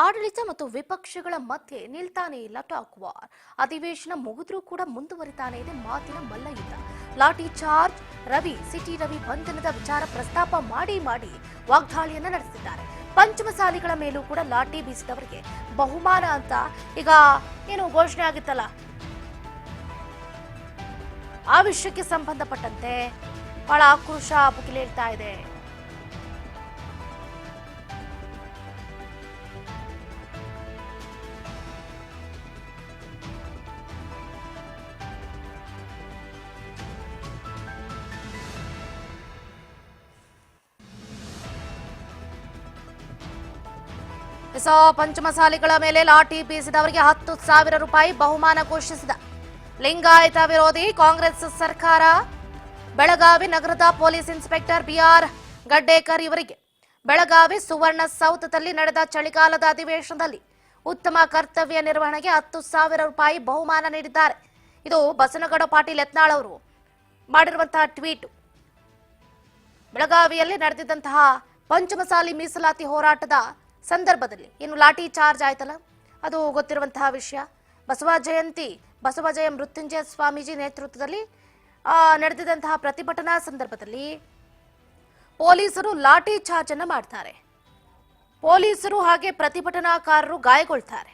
ಆಡಳಿತ ಮತ್ತು ವಿಪಕ್ಷಗಳ ಮಧ್ಯೆ ನಿಲ್ತಾನೆ ಇಲ್ಲ ಟಾಕ್ ವಾರ್. ಅಧಿವೇಶನ ಮುಗಿದ್ರೂ ಕೂಡ ಮುಂದುವರಿತಾನೆ ಇದೆ ಮಾತಿನ ಮಲ್ಲಯುದ್ಧ. ಲಾಠಿ ಚಾರ್ಜ್, ಸಿಟಿ ರವಿ ಬಂಧನದ ವಿಚಾರ ಪ್ರಸ್ತಾಪ ಮಾಡಿ ವಾಗ್ದಾಳಿಯನ್ನ ನಡೆಸಿದ್ದಾರೆ. ಪಂಚಮಸಾಲಿಗಳ ಮೇಲೂ ಕೂಡ ಲಾಠಿ ಬೀಸಿದವರಿಗೆ ಬಹುಮಾನ ಅಂತ ಈಗ ಏನು ಘೋಷಣೆ ಆಗಿತ್ತಲ್ಲ, ಆ ವಿಷಯಕ್ಕೆ ಸಂಬಂಧಪಟ್ಟಂತೆ ಬಹಳ ಆಕ್ರೋಶ ಬುಗಿಲೇಳ್ತಾ ಇದೆ. ಪಂಚಮಸಾಲಿಗಳ ಮೇಲೆ ಲಾಠಿ ಬೀಸಿದವರಿಗೆ 10,000 ರೂಪಾಯಿ ಬಹುಮಾನ ಘೋಷಿಸಿದ ಲಿಂಗಾಯತ ವಿರೋಧಿ ಕಾಂಗ್ರೆಸ್ ಸರ್ಕಾರ. ಬೆಳಗಾವಿ ನಗರದ ಪೊಲೀಸ್ ಇನ್ಸ್ಪೆಕ್ಟರ್ ಬಿಆರ್ ಗಡ್ಡೇಕರ್ ಇವರಿಗೆ ಬೆಳಗಾವಿ ಸುವರ್ಣಸೌಧದಲ್ಲಿ ನಡೆದ ಚಳಿಗಾಲದ ಅಧಿವೇಶನದಲ್ಲಿ ಉತ್ತಮ ಕರ್ತವ್ಯ ನಿರ್ವಹಣೆಗೆ 10,000 ರೂಪಾಯಿ ಬಹುಮಾನ ನೀಡಿದ್ದಾರೆ. ಇದು ಬಸನಗೌಡ ಪಾಟೀಲ್ ಯತ್ನಾಳ್ ಅವರು ಮಾಡಿರುವಂತಹ ಟ್ವೀಟ್. ಬೆಳಗಾವಿಯಲ್ಲಿ ನಡೆದಿದ್ದಂತಹ ಪಂಚಮಸಾಲಿ ಮೀಸಲಾತಿ ಹೋರಾಟದ ಸಂದರ್ಭದಲ್ಲಿ ಏನು ಲಾಠಿ ಚಾರ್ಜ್ ಆಯ್ತಲ್ಲ, ಅದು ಗೊತ್ತಿರುವಂತಹ ವಿಷಯ. ಬಸವಜಯ ಮೃತ್ಯುಂಜಯ ಸ್ವಾಮೀಜಿ ನೇತೃತ್ವದಲ್ಲಿ ನಡೆದಿದ್ದಂತಹ ಪ್ರತಿಭಟನಾ ಸಂದರ್ಭದಲ್ಲಿ ಪೊಲೀಸರು ಲಾಠಿ ಚಾರ್ಜ್ ಅನ್ನು ಮಾಡ್ತಾರೆ. ಪೊಲೀಸರು ಹಾಗೆ ಪ್ರತಿಭಟನಾಕಾರರು ಗಾಯಗೊಳ್ತಾರೆ.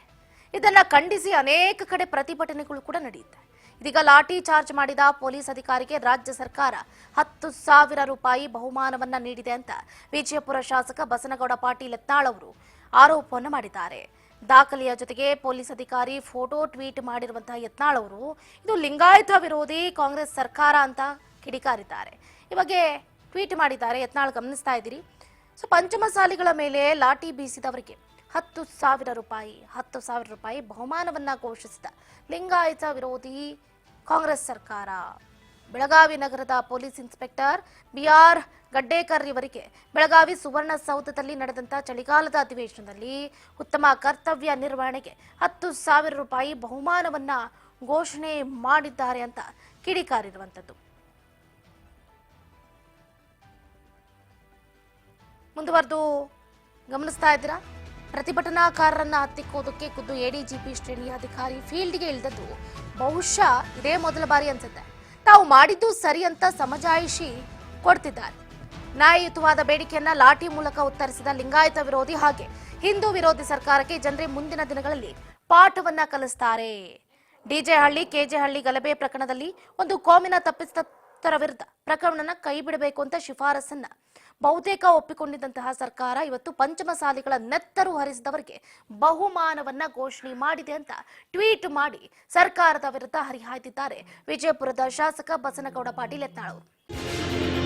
ಇದನ್ನ ಖಂಡಿಸಿ ಅನೇಕ ಕಡೆ ಪ್ರತಿಭಟನೆಗಳು ಕೂಡ ನಡೆಯುತ್ತೆ. ಇದೀಗ ಲಾಠಿ ಚಾರ್ಜ್ ಮಾಡಿದ ಪೊಲೀಸ್ ಅಧಿಕಾರಿಗೆ ರಾಜ್ಯ ಸರ್ಕಾರ 10,000 ರೂಪಾಯಿ ಬಹುಮಾನವನ್ನ ನೀಡಿದೆ ಅಂತ ವಿಜಯಪುರ ಶಾಸಕ ಬಸನಗೌಡ ಪಾಟೀಲ್ ಯತ್ನಾಳ್ ಅವರು ಆರೋಪವನ್ನು ಮಾಡಿದ್ದಾರೆ. ದಾಖಲೆಯ ಜೊತೆಗೆ ಪೊಲೀಸ್ ಅಧಿಕಾರಿ ಫೋಟೋ ಟ್ವೀಟ್ ಮಾಡಿರುವಂತಹ ಯತ್ನಾಳ್ ಅವರು ಇದು ಲಿಂಗಾಯತ ವಿರೋಧಿ ಕಾಂಗ್ರೆಸ್ ಸರ್ಕಾರ ಅಂತ ಕಿಡಿಕಾರಿದ್ದಾರೆ. ಈ ಬಗ್ಗೆ ಟ್ವೀಟ್ ಮಾಡಿದ್ದಾರೆ. ಯತ್ನಾಳ್ ಗಮನಿಸ್ತಾ ಇದ್ದೀರಿ. ಪಂಚಮಸಾಲಿಗಳ ಮೇಲೆ ಲಾಠಿ ಬೀಸಿದವರಿಗೆ 10,000 ರೂಪಾಯಿ ಬಹುಮಾನವನ್ನ ಘೋಷಿಸಿದ ಲಿಂಗಾಯತ ವಿರೋಧಿ ಕಾಂಗ್ರೆಸ್ ಸರ್ಕಾರ. ಬೆಳಗಾವಿ ನಗರದ ಪೊಲೀಸ್ ಇನ್ಸ್ಪೆಕ್ಟರ್ ಬಿಆರ್ ಗಡ್ಡೇಕರ್ ಇವರಿಗೆ ಬೆಳಗಾವಿ ಸುವರ್ಣಸೌಧದಲ್ಲಿ ನಡೆದಂತ ಚಳಿಗಾಲದ ಅಧಿವೇಶನದಲ್ಲಿ ಉತ್ತಮ ಕರ್ತವ್ಯ ನಿರ್ವಹಣೆಗೆ 10,000 ರೂಪಾಯಿ ಬಹುಮಾನವನ್ನ ಘೋಷಣೆ ಮಾಡಿದ್ದಾರೆ ಅಂತ ಕಿಡಿಕಾರಿರುವಂತದ್ದು. ಮುಂದುವರೆದು ಗಮನಿಸ್ತಾ ಇದ್ದೀರಾ. ಪ್ರತಿಭಟನಾಕಾರರನ್ನ ಹತ್ತಿಕ್ಕೋದಕ್ಕೆ ಖುದ್ದು ಎಡಿಜಿಪಿ ಶ್ರೇಣಿಯ ಅಧಿಕಾರಿ ಫೀಲ್ಡ್ಗೆ ಇಳಿದದ್ದು ಬಹುಶಃ ಇದೇ ಮೊದಲ ಬಾರಿ ಅನ್ಸುತ್ತೆ. ತಾವು ಮಾಡಿದ್ದು ಸರಿ ಅಂತ ಸಮಜಾಯಿಷಿ ಕೊಡ್ತಿದ್ದಾರೆ. ನ್ಯಾಯಯುತವಾದ ಬೇಡಿಕೆಯನ್ನ ಲಾಠಿ ಮೂಲಕ ಉತ್ತರಿಸಿದ ಲಿಂಗಾಯತ ವಿರೋಧಿ ಹಾಗೆ ಹಿಂದೂ ವಿರೋಧಿ ಸರ್ಕಾರಕ್ಕೆ ಜನರೇ ಮುಂದಿನ ದಿನಗಳಲ್ಲಿ ಪಾಠವನ್ನ ಕಲಿಸ್ತಾರೆ. ಡಿಜೆ ಹಳ್ಳಿ ಕೆಜೆ ಹಳ್ಳಿ ಗಲಭೆ ಪ್ರಕರಣದಲ್ಲಿ ಒಂದು ಕೋಮಿನ ತಪ್ಪಿತಸ್ಥರ ವಿರುದ್ಧ ಪ್ರಕರಣನ ಕೈ ಬಿಡಬೇಕು ಅಂತ ಶಿಫಾರಸನ್ನ ಬಹುತೇಕ ಒಪ್ಪಿಕೊಂಡಿದ್ದಂತಹ ಸರ್ಕಾರ ಇವತ್ತು ಪಂಚಮಸಾಲಿಗಳ ನೆತ್ತರು ಹರಿಸಿದವರಿಗೆ ಬಹುಮಾನವನ್ನ ಘೋಷಣೆ ಮಾಡಿದೆ ಅಂತ ಟ್ವೀಟ್ ಮಾಡಿ ಸರ್ಕಾರದ ವಿರುದ್ಧ ಹರಿಹಾಯ್ದಿದ್ದಾರೆ ವಿಜಯಪುರದ ಶಾಸಕ ಬಸನಗೌಡ ಪಾಟೀಲ್ ಯತ್ನಾಳ್ ಅವರು.